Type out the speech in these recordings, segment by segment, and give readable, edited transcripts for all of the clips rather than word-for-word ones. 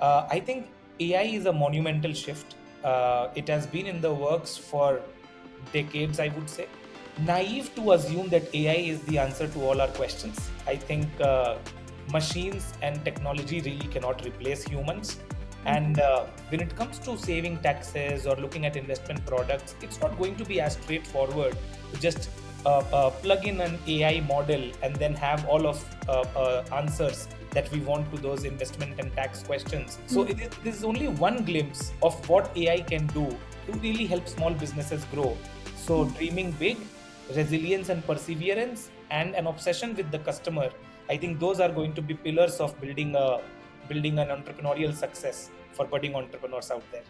I think AI is a monumental shift. It has been in the works for decades, I would say. Naive to assume that AI is the answer to all our questions. I think machines and technology really cannot replace humans. And when it comes to saving taxes or looking at investment products, it's not going to be as straightforward to just plug in an AI model and then have all of answers that we want to those investment and tax questions. So this is only one glimpse of what AI can do to really help small businesses grow. So dreaming big, resilience and perseverance, and an obsession with the customer, I think those are going to be pillars of building an entrepreneurial success for budding entrepreneurs out there.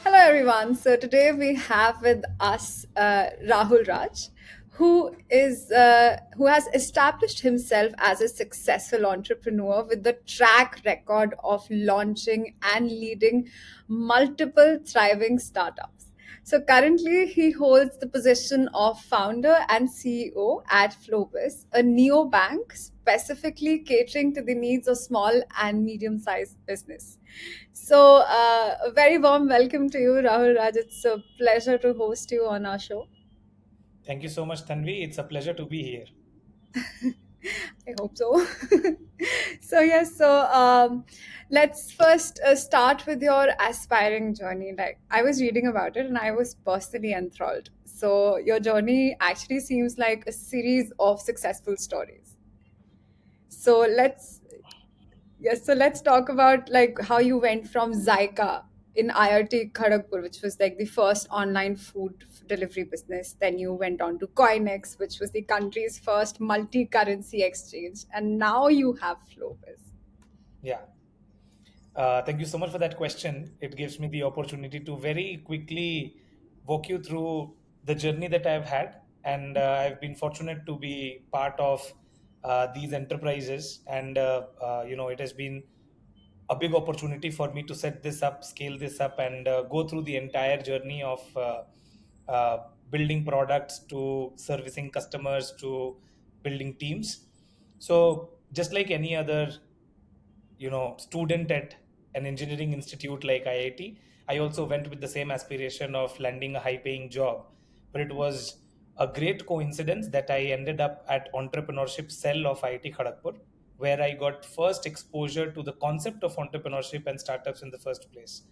Hello, everyone. So today we have with us Rahul Raj, who has established himself as a successful entrepreneur with the track record of launching and leading multiple thriving startups. So currently, he holds the position of founder and CEO at FloBiz, a neobank specifically catering to the needs of small and medium-sized business. So, a very warm welcome to you, Rahul Raj. It's a pleasure to host you on our show. Thank you so much, Tanvi. It's a pleasure to be here. I hope so. Let's first start with your aspiring journey. Like, I was reading about it and I was personally enthralled. So, your journey actually seems like a series of successful stories. So, let's talk about like how you went from Zaika in IIT Kharagpur, which was like the first online food delivery business. Then you went on to Koinex, which was the country's first multi-currency exchange, and now you have FloBiz. Yeah. Thank you so much for that question. It gives me the opportunity to very quickly walk you through the journey that I've had. And I've been fortunate to be part of these enterprises. And, it has been a big opportunity for me to set this up, scale this up, and go through the entire journey of building products to servicing customers to building teams. So, just like any other student at an engineering institute like IIT, I also went with the same aspiration of landing a high paying job. But it was a great coincidence that I ended up at entrepreneurship cell of IIT Kharagpur, where I got first exposure to the concept of entrepreneurship and startups in the first place.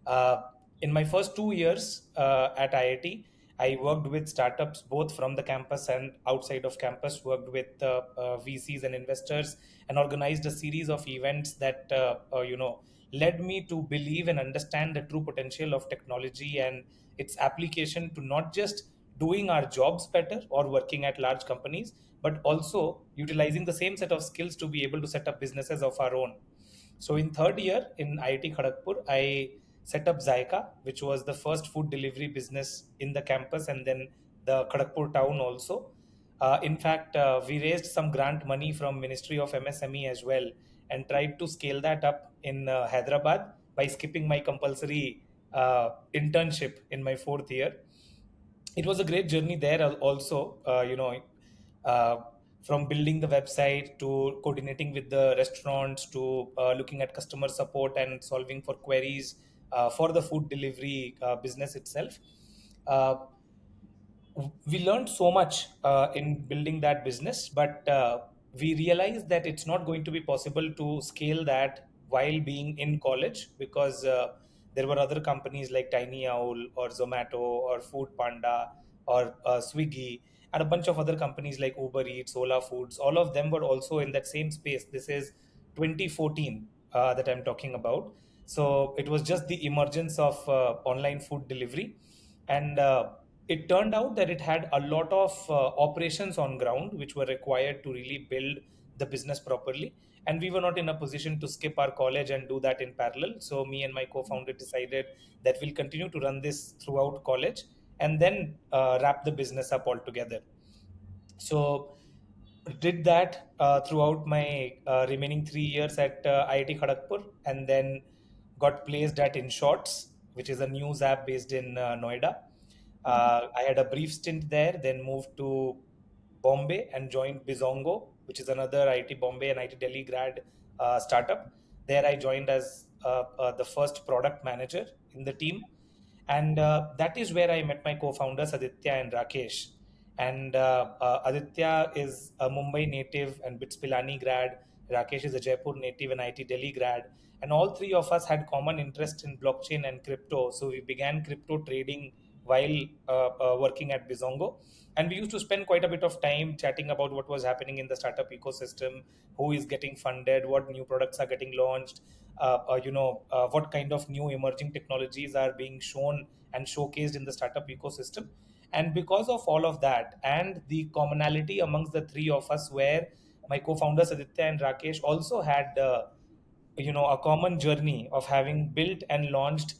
Uh, in my first 2 years at IIT, I worked with startups both from the campus and outside of campus, worked with VCs and investors, and organized a series of events that, led me to believe and understand the true potential of technology and its application to not just doing our jobs better or working at large companies, but also utilizing the same set of skills to be able to set up businesses of our own. So in third year in IIT Kharagpur, I set up Zaika, which was the first food delivery business in the campus and then the Kharagpur town also. In fact, we raised some grant money from Ministry of MSME as well and tried to scale that up in Hyderabad by skipping my compulsory internship in my fourth year. It was a great journey there also, uh, from building the website to coordinating with the restaurants to looking at customer support and solving for queries for the food delivery business itself. uh, we learned so much in building that business, but we realized that it's not going to be possible to scale that while being in college because there were other companies like Tiny Owl or Zomato or Food Panda or Swiggy and a bunch of other companies like Uber Eats, Ola Foods. All of them were also in that same space. This is 2014 that I'm talking about. So it was just the emergence of online food delivery. And it turned out that it had a lot of operations on ground which were required to really build the business properly, and we were not in a position to skip our college and do that in parallel. So me and my co-founder decided that we'll continue to run this throughout college and then wrap the business up altogether. So did that throughout my remaining 3 years at IIT Kharagpur, and then got placed at InShorts, which is a news app based in Noida. I had a brief stint there, then moved to Bombay and joined Bizongo, which is another IIT Bombay and IIT Delhi grad startup. There I joined as the first product manager in the team. And that is where I met my co-founders Aditya and Rakesh. And Aditya is a Mumbai native and BITS Pilani grad. Rakesh is a Jaipur native and IIT Delhi grad. And all three of us had common interest in blockchain and crypto. So we began crypto trading while working at Bizongo. And we used to spend quite a bit of time chatting about what was happening in the startup ecosystem, who is getting funded, what new products are getting launched, what kind of new emerging technologies are being shown and showcased in the startup ecosystem. And because of all of that and the commonality amongst the three of us, where my co-founders Aditya and Rakesh also had a common journey of having built and launched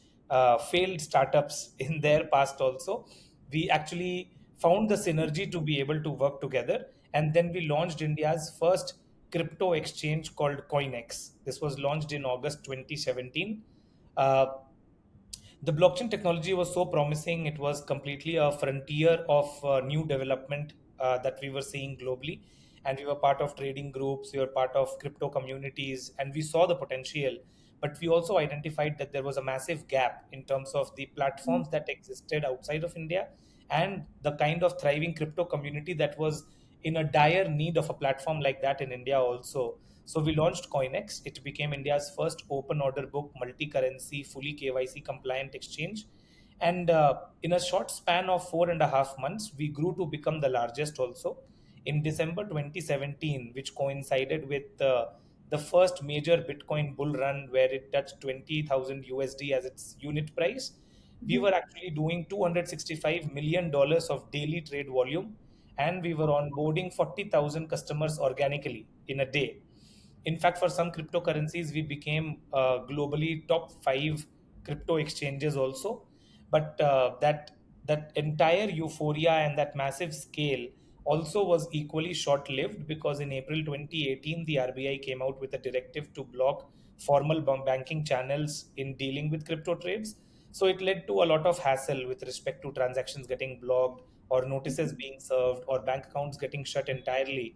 failed startups in their past also, we actually found the synergy to be able to work together. And then we launched India's first crypto exchange called Koinex. This was launched in August 2017. uh, the blockchain technology was so promising. It was completely a frontier of new development that we were seeing globally. And we were part of trading groups, we were part of crypto communities, and we saw the potential. But we also identified that there was a massive gap in terms of the platforms that existed outside of India and the kind of thriving crypto community that was in a dire need of a platform like that in India also. So we launched Koinex. It became India's first open order book, multi-currency, fully KYC compliant exchange. And in a short span of 4.5 months, we grew to become the largest also. In December 2017, which coincided with the first major Bitcoin bull run where it touched 20,000 USD as its unit price, we were actually doing $265 million of daily trade volume, and we were onboarding 40,000 customers organically in a day. In fact, for some cryptocurrencies, we became globally top five crypto exchanges also. But that entire euphoria and that massive scale also was equally short-lived, because in April 2018, the RBI came out with a directive to block formal banking channels in dealing with crypto trades. So it led to a lot of hassle with respect to transactions getting blocked or notices being served or bank accounts getting shut entirely.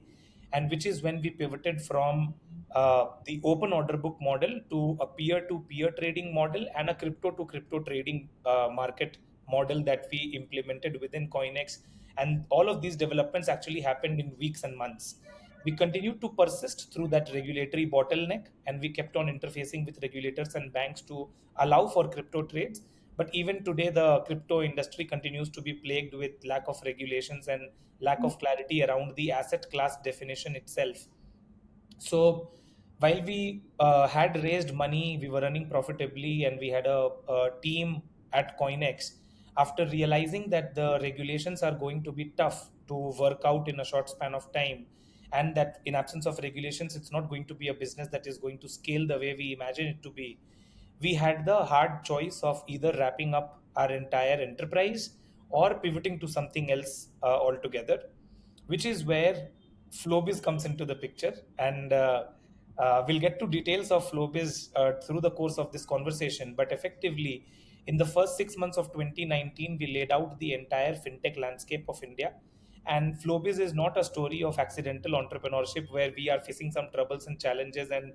And which is when we pivoted from the open order book model to a peer-to-peer trading model and a crypto-to-crypto trading market model that we implemented within Coinex. And all of these developments actually happened in weeks and months. We continued to persist through that regulatory bottleneck, and we kept on interfacing with regulators and banks to allow for crypto trades. But even today, the crypto industry continues to be plagued with lack of regulations and lack of clarity around the asset class definition itself. So while we had raised money, we were running profitably, and we had a team at Coinex. After realizing that the regulations are going to be tough to work out in a short span of time, and that in absence of regulations, it's not going to be a business that is going to scale the way we imagine it to be, we had the hard choice of either wrapping up our entire enterprise or pivoting to something else altogether, which is where FloBiz comes into the picture. And we'll get to details of FloBiz through the course of this conversation. But effectively, in the first 6 months of 2019, we laid out the entire fintech landscape of India. And FloBiz is not a story of accidental entrepreneurship where we are facing some troubles and challenges, and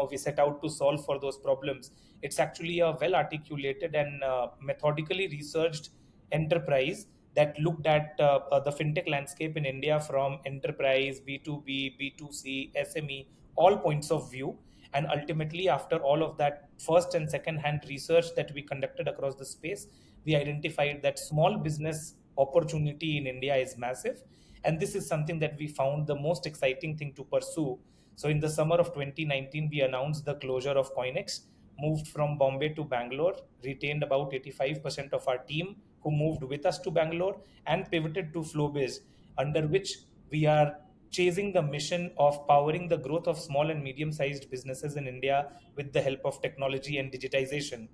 we set out to solve for those problems. It's actually a well articulated and methodically researched enterprise that looked at the fintech landscape in India from enterprise, B2B, B2C, SME, all points of view. And ultimately, after all of that first and second hand research that we conducted across the space, we identified that small business opportunity in India is massive. And this is something that we found the most exciting thing to pursue. So, in the summer of 2019, we announced the closure of Coinex, moved from Bombay to Bangalore, retained about 85% of our team who moved with us to Bangalore, and pivoted to FloBiz, under which we are chasing the mission of powering the growth of small and medium sized businesses in India with the help of technology and digitization.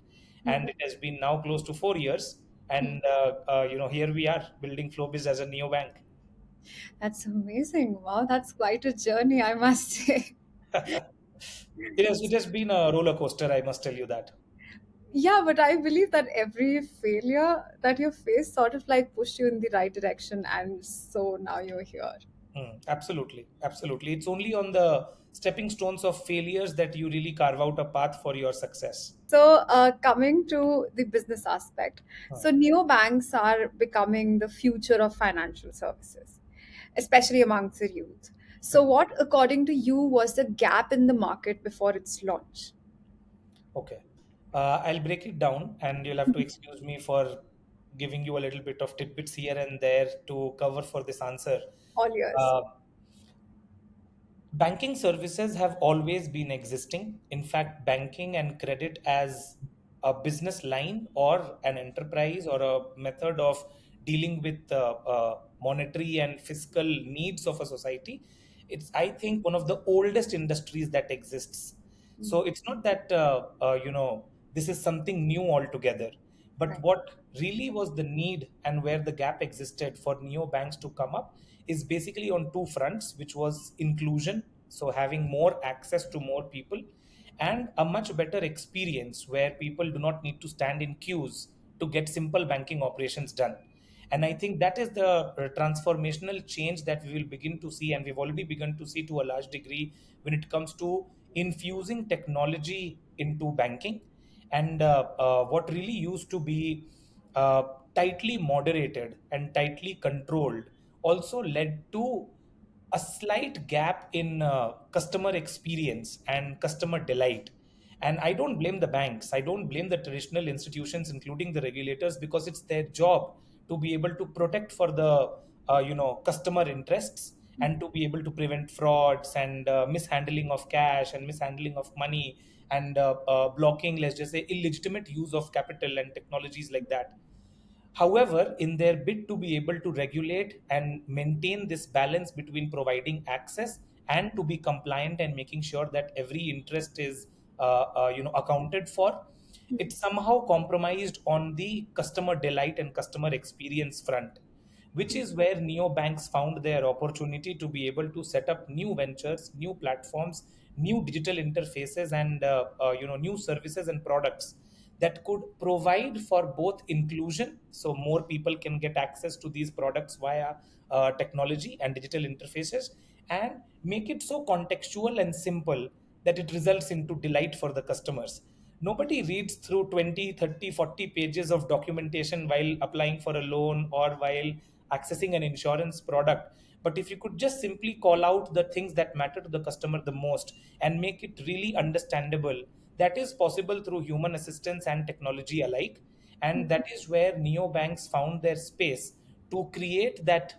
And it has been now close to 4 years. And here we are building FloBiz as a neobank. That's amazing. Wow, that's quite a journey, I must say. It has been a roller coaster, I must tell you that. Yeah, but I believe that every failure that you face sort of like pushed you in the right direction, and so now you're here. Absolutely, absolutely. It's only on the stepping stones of failures that you really carve out a path for your success. So, coming to the business aspect, Hmm. so neobanks are becoming the future of financial services, especially amongst the youth. So, Hmm. what, according to you, was the gap in the market before its launch? Okay. I'll break it down, and you'll have to excuse me for giving you a little bit of tidbits here and there to cover for this answer. All yours. Uh, Banking services have always been existing. In fact, banking and credit as a business line or an enterprise or a method of dealing with monetary and fiscal needs of a society, it's, I think, one of the oldest industries that exists. So it's not that this is something new altogether, but Right. what really was the need and where the gap existed for neobanks to come up is basically on two fronts, which was inclusion, so having more access to more people, and a much better experience where people do not need to stand in queues to get simple banking operations done. And I think that is the transformational change that we will begin to see, and we've already begun to see to a large degree when it comes to infusing technology into banking. And what really used to be uh, tightly moderated and tightly controlled also led to a slight gap in customer experience and customer delight. And I don't blame the banks, I don't blame the traditional institutions, including the regulators, because it's their job to be able to protect for the customer interests, and to be able to prevent frauds and mishandling of cash and mishandling of money, and blocking, let's just say, illegitimate use of capital and technologies like that. However, in their bid to be able to regulate and maintain this balance between providing access and to be compliant and making sure that every interest is accounted for, it somehow compromised on the customer delight and customer experience front, which is where neobanks found their opportunity to be able to set up new ventures, new platforms, new digital interfaces, and new services and products that could provide for both inclusion, so more people can get access to these products via technology and digital interfaces, and make it so contextual and simple that it results into delight for the customers. Nobody reads through 20, 30, 40 pages of documentation while applying for a loan or while accessing an insurance product. But if you could just simply call out the things that matter to the customer the most and make it really understandable, that is possible through human assistance and technology alike. And that is where neobanks found their space to create that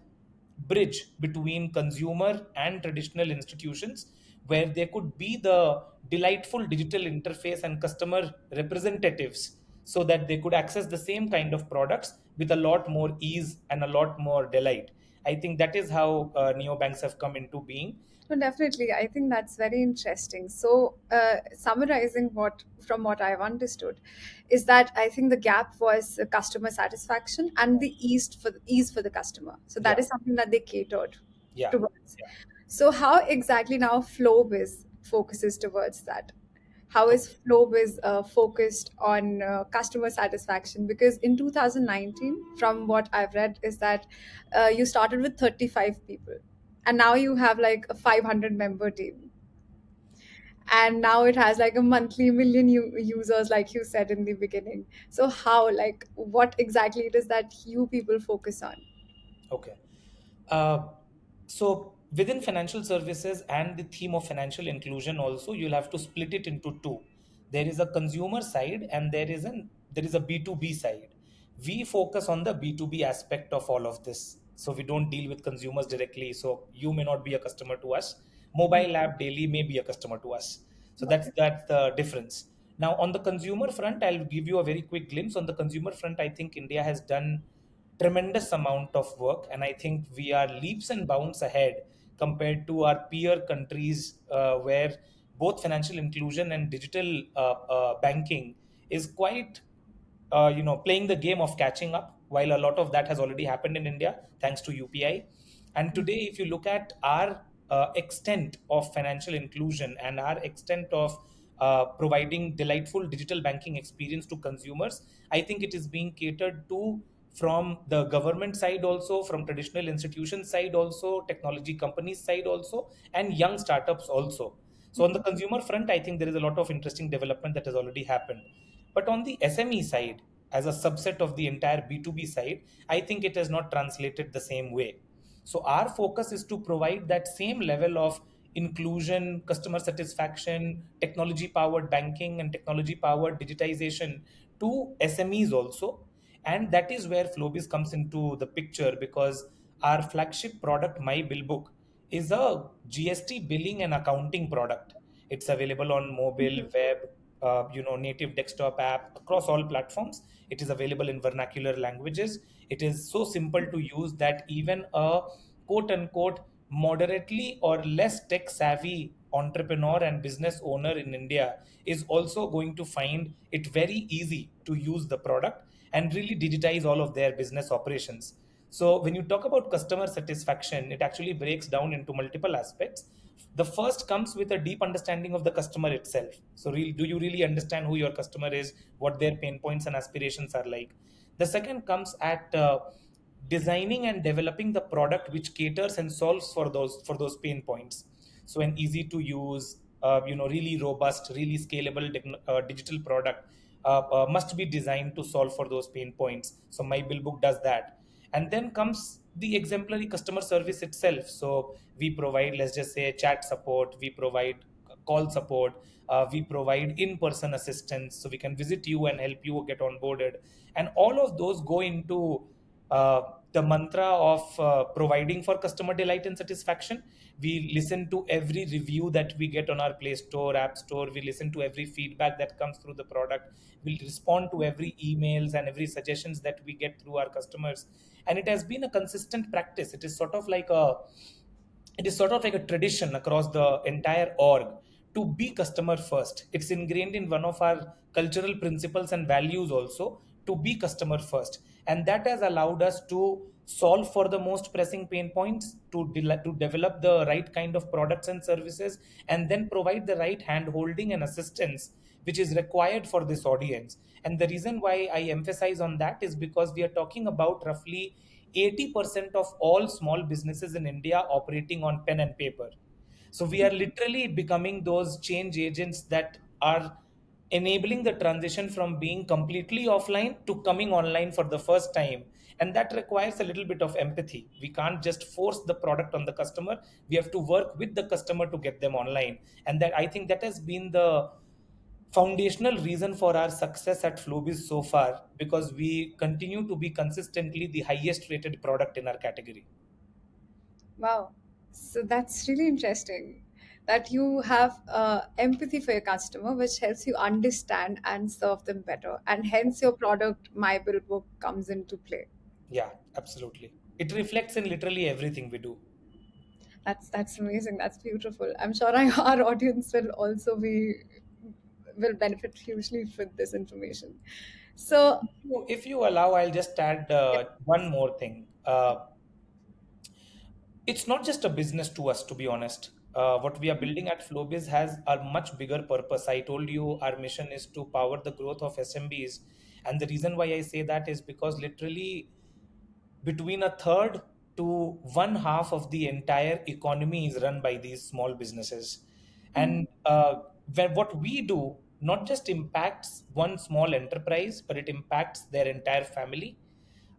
bridge between consumer and traditional institutions, where there could be the delightful digital interface and customer representatives, so that they could access the same kind of products with a lot more ease and a lot more delight. I think that is how neobanks have come into being. No, definitely. I think that's very interesting. So, summarizing what from what I've understood, is that I think the gap was customer satisfaction and the ease for the customer. So that Yeah, is something that they catered yeah, towards. yeah. So, how exactly now FloBiz focuses towards that? How is Okay. FloBiz focused on customer satisfaction? Because in 2019, from what I've read, is that you started with 35 people, and now you have like a 500 member team, and now it has like a monthly million users, like you said in the beginning. So how, like, what exactly it is that you people focus on? Okay. Uh, so within financial services and the theme of financial inclusion also, you'll have to split it into two. There is a consumer side and there is a B2B side. We focus on the B2B aspect of all of this. So we don't deal with consumers directly. So you may not be a customer to us. Mobile app daily may be a customer to us. So that's Okay. that's the difference. Now on the consumer front, I'll give you a very quick glimpse. On the consumer front, I think India has done tremendous amount of work, and I think we are leaps and bounds ahead compared to our peer countries, where both financial inclusion and digital banking is quite playing the game of catching up, while a lot of that has already happened in India thanks to UPI. And today, if you look at our extent of financial inclusion and our extent of providing delightful digital banking experience to consumers. I think it is being catered to from the government side also, from traditional institutions side also, technology companies side also, and young startups also. So on the consumer front, I think there is a lot of interesting development that has already happened. But on the SME side, as a subset of the entire B2B side, I think it has not translated the same way. So our focus is to provide that same level of inclusion, customer satisfaction, technology powered banking, and technology powered digitization to SMEs also. And that is where FloBiz comes into the picture, because our flagship product, MyBillBook, is a GST billing and accounting product. It's available on mobile, web, native desktop app across all platforms. It is available in vernacular languages. It is so simple to use that even a quote unquote moderately or less tech savvy entrepreneur and business owner in India is also going to find it very easy to use the product and really digitize all of their business operations. So when you talk about customer satisfaction, it actually breaks down into multiple aspects. The first comes with a deep understanding of the customer itself. So do you really understand who your customer is, what their pain points and aspirations are like? The second comes at designing and developing the product which caters and solves for those pain points. So an easy to use, really robust, really scalable digital product must be designed to solve for those pain points. So my billbook does that. And then comes the exemplary customer service itself. So we provide, let's just say, chat support, we provide call support, we provide in-person assistance, so we can visit you and help you get onboarded. And all of those go into the mantra of providing for customer delight and satisfaction. We listen to every review that we get on our Play Store, App Store. We listen to every feedback that comes through the product. We'll respond to every emails and every suggestions that we get through our customers. And it has been a consistent practice. It is sort of like a tradition across the entire org to be customer first. It's ingrained in one of our cultural principles and values also, to be customer first. And that has allowed us to solve for the most pressing pain points, to develop the right kind of products and services, and then provide the right hand holding and assistance which is required for this audience. And the reason why I emphasize on that is because we are talking about roughly 80% of all small businesses in India operating on pen and paper. So we are literally becoming those change agents that are enabling the transition from being completely offline to coming online for the first time. And that requires a little bit of empathy. We can't just force the product on the customer. We have to work with the customer to get them online. And that, I think, that has been the foundational reason for our success at FloBiz so far, because we continue to be consistently the highest rated product in our category. Wow. So that's really interesting that you have empathy for your customer, which helps you understand and serve them better. And hence your product, My Bill Book, comes into play. Yeah, absolutely. It reflects in literally everything we do. That's amazing. That's beautiful. I'm sure our audience will also will benefit hugely with this information. So If you allow, I'll just add one more thing. It's not just a business to us, to be honest. What we are building at FloBiz has a much bigger purpose. I told you our mission is to power the growth of SMBs. And the reason why I say that is because literally between a third to one half of the entire economy is run by these small businesses. And what we do not just impacts one small enterprise, but it impacts their entire family.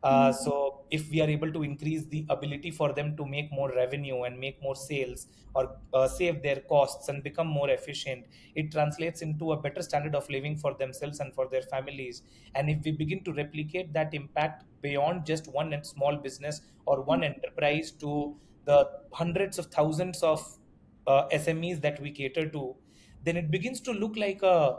So if we are able to increase the ability for them to make more revenue and make more sales, or save their costs and become more efficient, it translates into a better standard of living for themselves and for their families. And if we begin to replicate that impact beyond just one small business or one enterprise to the hundreds of thousands of SMEs that we cater to, then it begins to look like a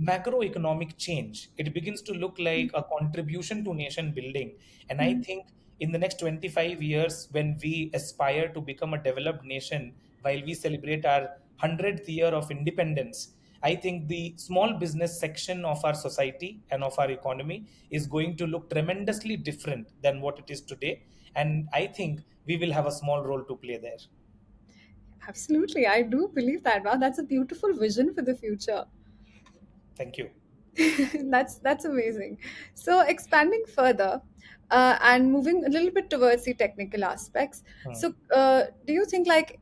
macroeconomic change. It begins to look like a contribution to nation building. And I think in the next 25 years, when we aspire to become a developed nation, while we celebrate our 100th year of independence, I think the small business section of our society and of our economy is going to look tremendously different than what it is today. And I think we will have a small role to play there. absolutely, I do believe that. Wow, that's a beautiful vision for the future. Thank you. That's amazing. So expanding further and moving a little bit towards the technical aspects. Hmm. So do you think like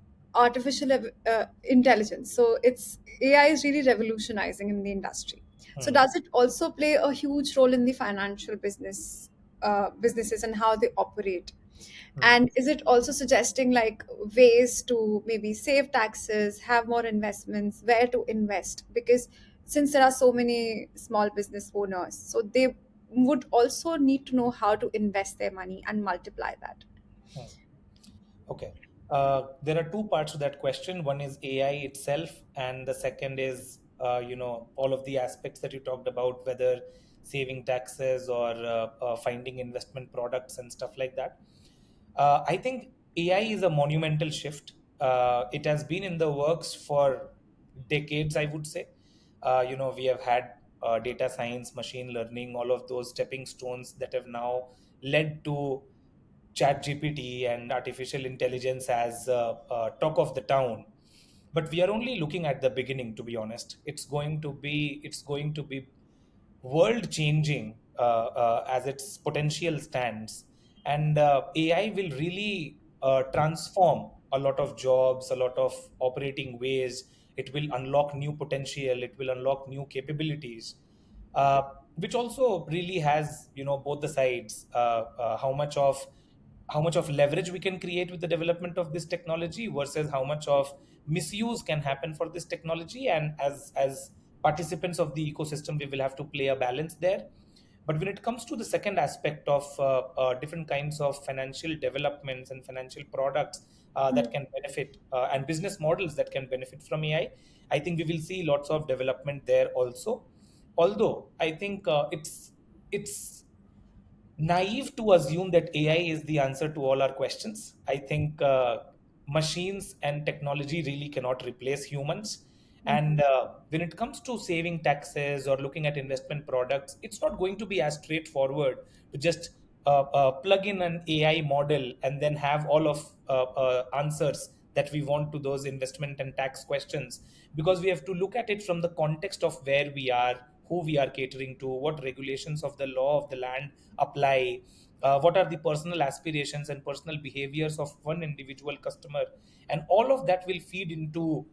intelligence? So it's AI is really revolutionizing in the industry. So Hmm. does it also play a huge role in the financial businesses and how they operate? Hmm. And is it also suggesting like ways to maybe save taxes, have more investments, where to invest? Because since there are so many small business owners, so they would also need to know how to invest their money and multiply that. Hmm. Okay. There are two parts to that question. One is AI itself, and the second is, all of the aspects that you talked about, whether saving taxes or finding investment products and stuff like that. I think AI is a monumental shift. It has been in the works for decades, I would say. We have had data science, machine learning, all of those stepping stones that have now led to chat gpt and artificial intelligence as talk of the town. But we are only looking at the beginning, to be honest. It's going to be world changing as its potential stands. And AI will really transform a lot of jobs, a lot of operating ways. It will unlock new potential, it will unlock new capabilities, which also really has, both the sides. How much of leverage we can create with the development of this technology versus how much of misuse can happen for this technology. And as participants of the ecosystem, we will have to play a balance there. But when it comes to the second aspect of different kinds of financial developments and financial products that Hmm. can benefit, and business models that can benefit from AI, I think we will see lots of development there also. Although I think it's naive to assume that AI is the answer to all our questions. I think machines and technology really cannot replace humans. And Mhm. when it comes to saving taxes or looking at investment products, it's not going to be as straightforward to just plug in an AI model and then have all of answers that we want to those investment and tax questions, because we have to look at it from the context of where we are, who we are catering to, what regulations of the law of the land apply, what are the personal aspirations and personal behaviors of one individual customer. And all of that will feed into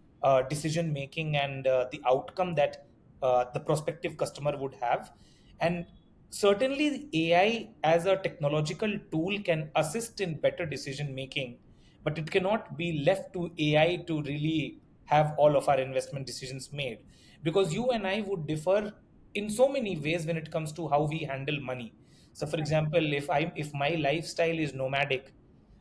decision making and the outcome that the prospective customer would have. And certainly AI as a technological tool can assist in better decision making, but it cannot be left to AI to really have all of our investment decisions made, because you and I would differ in so many ways when it comes to how we handle money. So for Right. example, if my lifestyle is nomadic,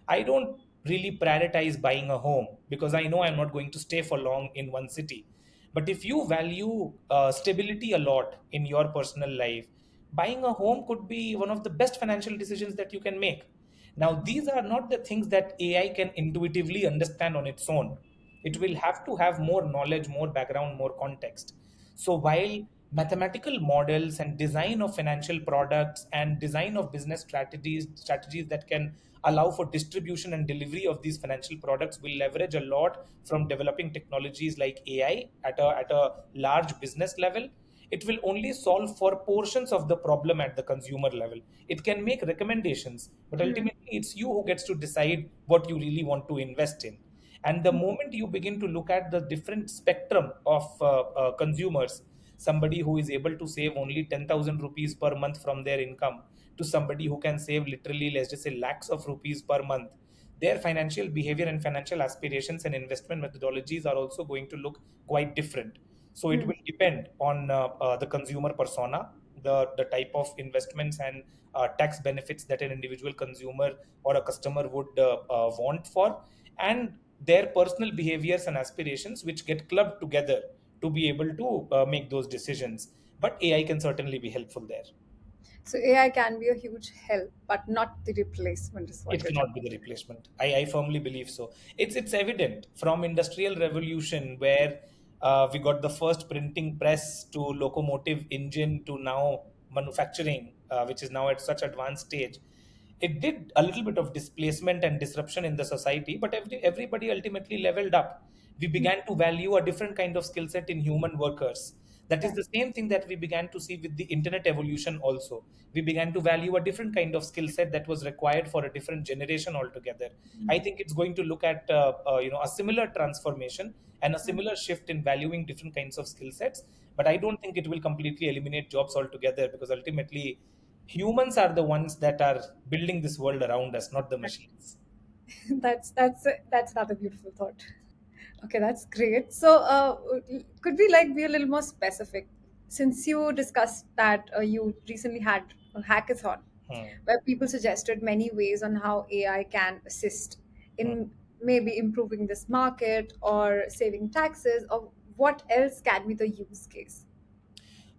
I don't really prioritize buying a home because I know I'm not going to stay for long in one city. But if you value stability a lot in your personal life, buying a home could be one of the best financial decisions that you can make. Now, these are not the things that AI can intuitively understand on its own. It will have to have more knowledge, more background, more context. So while mathematical models and design of financial products and design of business strategies that can allow for distribution and delivery of these financial products will leverage a lot from developing technologies like AI at a large business level, it will only solve for portions of the problem at the consumer level. It can make recommendations, but Hmm. ultimately it's you who gets to decide what you really want to invest in. And the moment you begin to look at the different spectrum of consumers, somebody who is able to save only 10,000 rupees per month from their income to somebody who can save literally, let's just say, lakhs of rupees per month, their financial behavior and financial aspirations and investment methodologies are also going to look quite different. So it Hmm. will depend on the consumer persona, the type of investments and tax benefits that an individual consumer or a customer would want for, and their personal behaviors and aspirations, which get clubbed together to be able to make those decisions. But AI can certainly be helpful there. So AI can be a huge help, but not the replacement, is what It you're cannot trying. be the replacement. I firmly believe so. It's evident from industrial revolution where we got the first printing press to locomotive engine to now manufacturing, which is now at such advanced stage. It did a little bit of displacement and disruption in the society, but everybody ultimately leveled up. We began to value a different kind of skill set in human workers. That is Yeah. the same thing that we began to see with the internet evolution also. We began to value a different kind of skill set that was required for a different generation altogether. I think it's going to look at a similar transformation and a similar shift in valuing different kinds of skill sets. But I don't think it will completely eliminate jobs altogether, because ultimately humans are the ones that are building this world around us, not the machines. That's another beautiful thought. Okay, that's great. So, could we like be a little more specific? Since you discussed that you recently had a hackathon Hmm. where people suggested many ways on how AI can assist Hmm. in maybe improving this market or saving taxes, or what else can be the use case?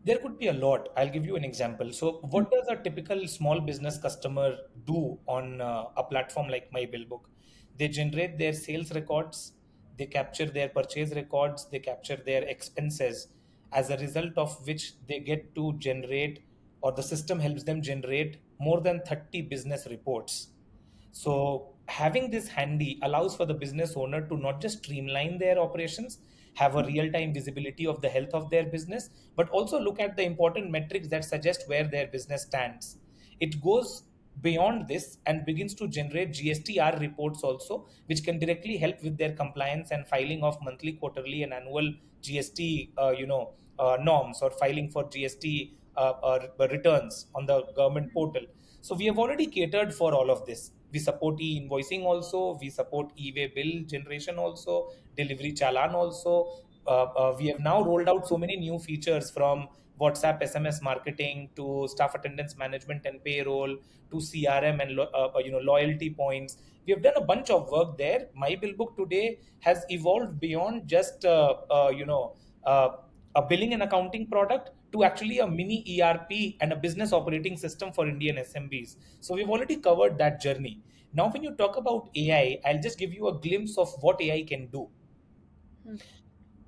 There could be a lot. I'll give you an example. So, what does a typical small business customer do on a platform like MyBillBook? They generate their sales records, they capture their purchase records, they capture their expenses, as a result of which they get to generate, or the system helps them generate more than 30 business reports. So having this handy allows for the business owner to not just streamline their operations, have a real-time visibility of the health of their business, but also look at the important metrics that suggest where their business stands. It goes beyond this and begins to generate GSTR reports also, which can directly help with their compliance and filing of monthly, quarterly, and annual GST, norms, or filing for GST returns on the government portal. So we have already catered for all of this. We support e-invoicing also. We support e-way bill generation also, delivery challan also. We have now rolled out so many new features, from WhatsApp SMS marketing to staff attendance management and payroll to CRM and loyalty points. We have done a bunch of work there. My Bill Book today has evolved beyond just uh, a billing and accounting product to actually a mini ERP and a business operating system for Indian SMBs. So we've already covered that journey. Now, when you talk about AI, I'll just give you a glimpse of what AI can do.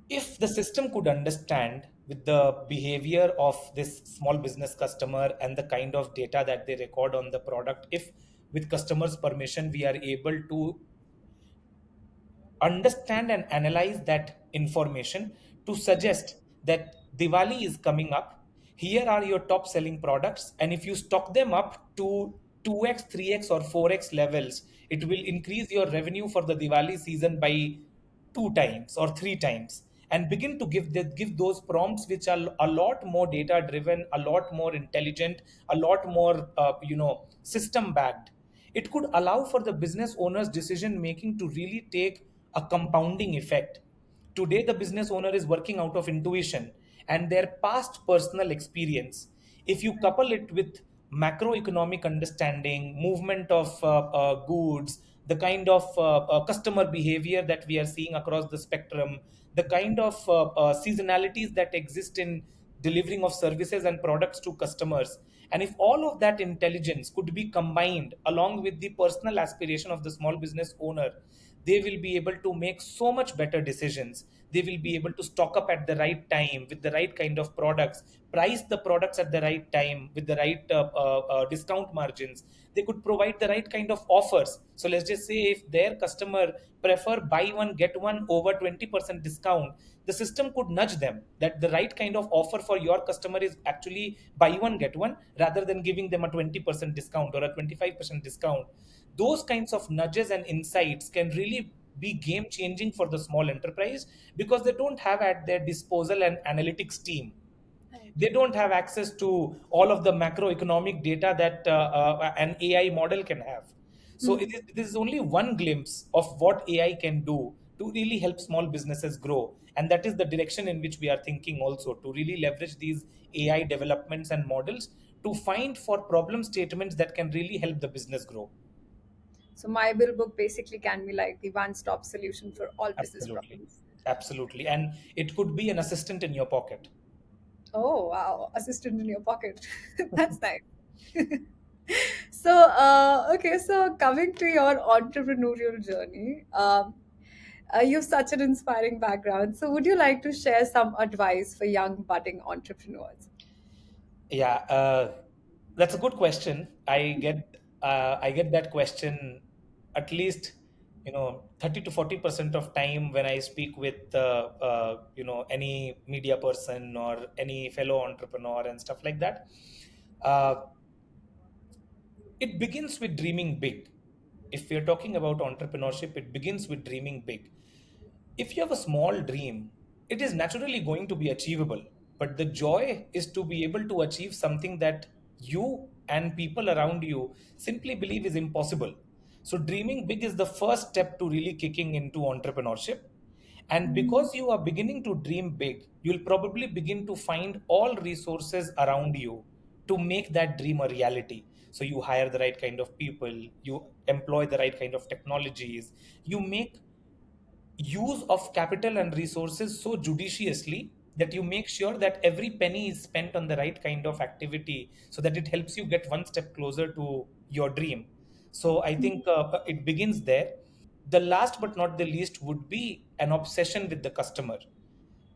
If the system could understand with the behavior of this small business customer and the kind of data that they record on the product, if with customers' permission, we are able to understand and analyze that information to suggest that Diwali is coming up. Here are your top selling products. And if you stock them up to 2x, 3x, or 4x levels, it will increase your revenue for the Diwali season by 2 times or 3 times. And begin to give those prompts, which are a lot more data driven, a lot more intelligent, a lot more system backed. It could allow for the business owner's decision making to really take a compounding effect. Today, the business owner is working out of intuition and their past personal experience. If you couple it with macroeconomic understanding, movement of goods, the kind of customer behavior that we are seeing across the spectrum, the kind of seasonalities that exist in delivering of services and products to customers. And if all of that intelligence could be combined along with the personal aspiration of the small business owner, they will be able to make so much better decisions. They will be able to stock up at the right time with the right kind of products, price the products at the right time with the right discount margins. They could provide the right kind of offers. So let's just say if their customer prefer buy one get one over 20% discount, the system could nudge them that the right kind of offer for your customer is actually buy one get one, rather than giving them a 20% discount or a 25% discount. Those kinds of nudges and insights can really be game changing for the small enterprise, because they don't have at their disposal an analytics team. They don't have access to all of the macroeconomic data that an AI model can have. So this is only one glimpse of what AI can do to really help small businesses grow. And that is the direction in which we are thinking also, to really leverage these AI developments and models to find for problem statements that can really help the business grow. So, my bill book basically can be like the one stop solution for all business Absolutely. problems. Absolutely. And it could be an assistant in your pocket. Oh, wow. Assistant in your pocket. That's nice. So, okay, so coming to your entrepreneurial journey, you have such an inspiring background. So, would you like to share some advice for young budding entrepreneurs? Yeah, that's a good question. I get that question at least 30 to 40% of time when I speak with any media person or any fellow entrepreneur and stuff like that, uh, it begins with dreaming big. If we're talking about entrepreneurship, it begins with dreaming big. If you have a small dream, it is naturally going to be achievable. But the joy is to be able to achieve something that you and people around you simply believe is impossible. So, dreaming big is the first step to really kicking into entrepreneurship. And because you are beginning to dream big, you'll probably begin to find all resources around you to make that dream a reality. So you hire the right kind of people, you employ the right kind of technologies, you make use of capital and resources so judiciously that you make sure that every penny is spent on the right kind of activity so that it helps you get one step closer to your dream. So I think it begins there. The last but not the least would be an obsession with the customer.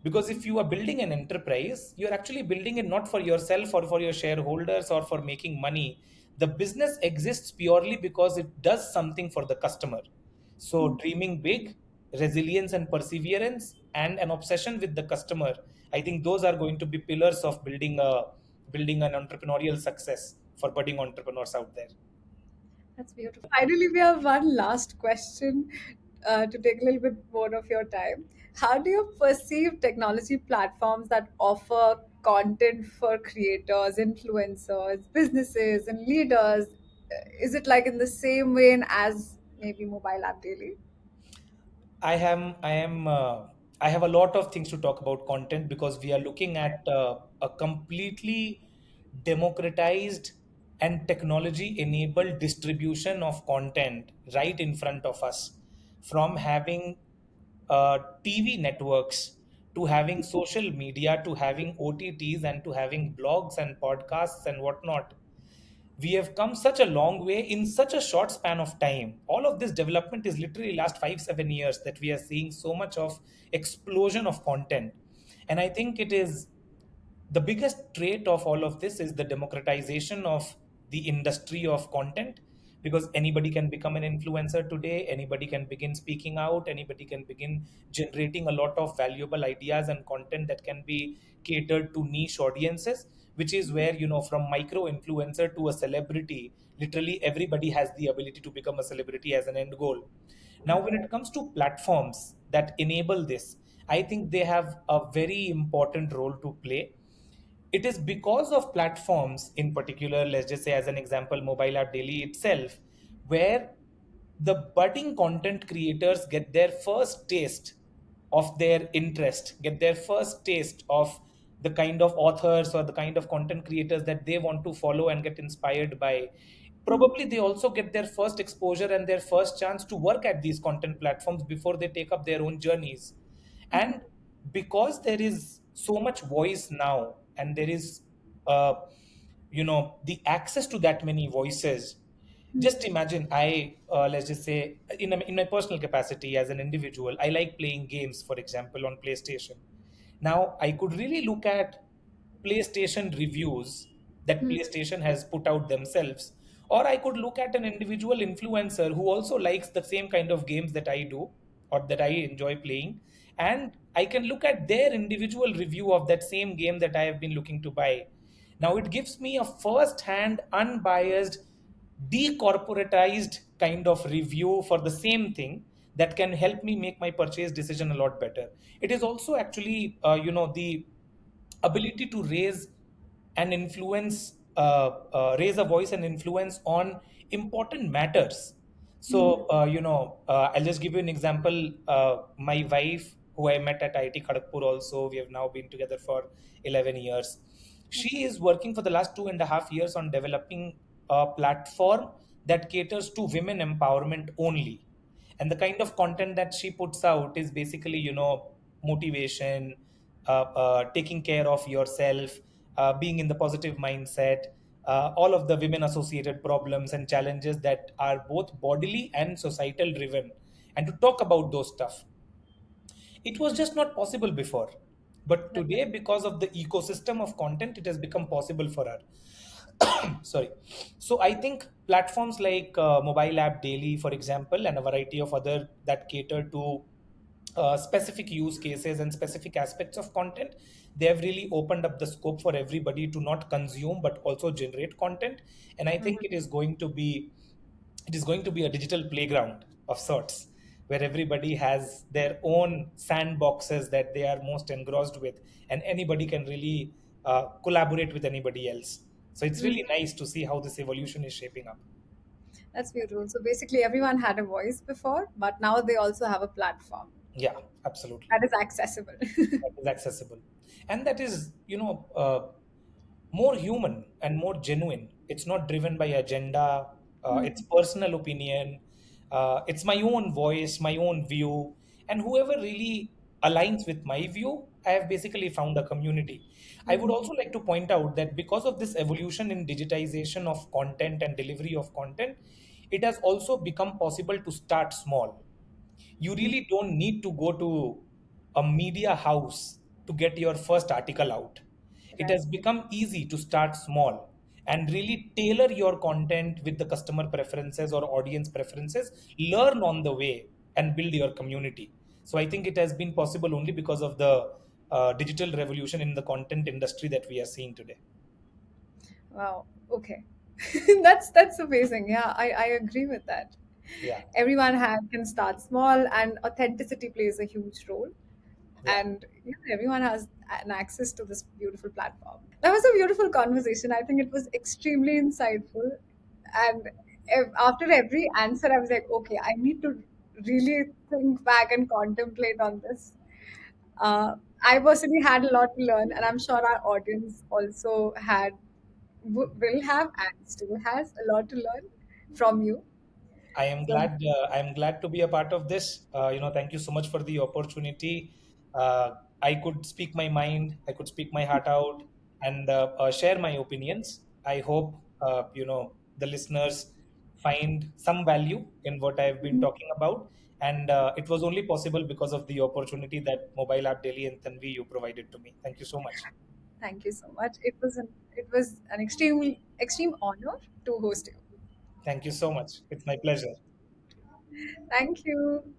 Because if you are building an enterprise, you're actually building it not for yourself or for your shareholders or for making money. The business exists purely because it does something for the customer. So, dreaming big, resilience and perseverance, and an obsession with the customer, I think those are going to be pillars of building an entrepreneurial success for budding entrepreneurs out there. That's beautiful. Finally, we have one last question to take a little bit more of your time. How do you perceive technology platforms that offer content for creators, influencers, businesses, and leaders? Is it like in the same vein as maybe Mobile App Daily? I have a lot of things to talk about content because we are looking at a completely democratized and technology enabled distribution of content right in front of us. From having TV networks to having social media to having OTTs and to having blogs and podcasts and whatnot, we have come such a long way in such a short span of time. All of this development is literally last 5 7 years that we are seeing so much of explosion of content. And I think it is the biggest trait of all of this is the democratization of the industry of content, because anybody can become an influencer today, anybody can begin speaking out, anybody can begin generating a lot of valuable ideas and content that can be catered to niche audiences, which is where, from micro influencer to a celebrity, literally everybody has the ability to become a celebrity as an end goal. Now when it comes to platforms that enable this, I think they have a very important role to play. It is because of platforms in particular, let's just say as an example, Mobile App Daily itself, where the budding content creators get their first taste of their interest, get their first taste of the kind of authors or the kind of content creators that they want to follow and get inspired by. Probably they also get their first exposure and their first chance to work at these content platforms before they take up their own journeys. And because there is so much voice now and there is uh, the access to that many voices, just imagine, I let's just say in my personal capacity as an individual, I like playing games, for example, on PlayStation. Now I could really look at PlayStation reviews that PlayStation has put out themselves, or I could look at an individual influencer who also likes the same kind of games that I do or that I enjoy playing, and I can look at their individual review of that same game that I have been looking to buy. Now it gives me a first hand, unbiased, decorporatized kind of review for the same thing that can help me make my purchase decision a lot better. It is also actually, the ability to raise a voice and influence on important matters. So, I'll just give you an example. My wife, who I met at IIT Kharagpur, also, we have now been together for 11 years. She is working for the last 2.5 years on developing a platform that caters to women empowerment only. And the kind of content that she puts out is basically, motivation, taking care of yourself, being in the positive mindset, all of the women associated problems and challenges that are both bodily and societal driven, and to talk about those stuff. It was just not possible before. But Right. today, because of the ecosystem of content, it has become possible for her. Sorry. So I think platforms like Mobile App Daily, for example, and a variety of other that cater to specific use cases and specific aspects of content, they have really opened up the scope for everybody to not consume but also generate content. And I think Mhm. it is going to be a digital playground of sorts, where everybody has their own sandboxes that they are most engrossed with, and anybody can really collaborate with anybody else. So it's really Mhm. nice to see how this evolution is shaping up. That's beautiful. So basically, everyone had a voice before, but now they also have a platform Yeah, absolutely. that is accessible. That is accessible, and that is, more human and more genuine. It's not driven by agenda. It's personal opinion. It's my own voice, my own view, and whoever really aligns with my view, I have basically found a community. I would also like to point out that because of this evolution in digitization of content and delivery of content, it has also become possible to start small. You really don't need to go to a media house to get your first article out. It Right. has become easy to start small and really tailor your content with the customer preferences or audience preferences, learn on the way, and build your community. So I think it has been possible only because of the digital revolution in the content industry that we are seeing today. Wow. Okay. That's amazing. Yeah, I agree with that. Yeah, Can start small, and authenticity plays a huge role. yeah. And everyone has an access to this beautiful platform. That was a beautiful conversation. I think it was extremely insightful. And after every answer, I was like, okay, I need to really think back and contemplate on this. I personally had a lot to learn, and I'm sure our audience also will have and still has a lot to learn from you. I am So glad. I am glad to be a part of this. Thank you so much for the opportunity. I could speak my mind. I could speak my heart out and share my opinions. I hope the listeners find some value in what I've been talking about. And it was only possible because of the opportunity that Mobile App Daily and Tanvi you provided to me. Thank you so much. thank you so much. It was an extreme honor to host you. Thank you so much. It's my pleasure. Thank you.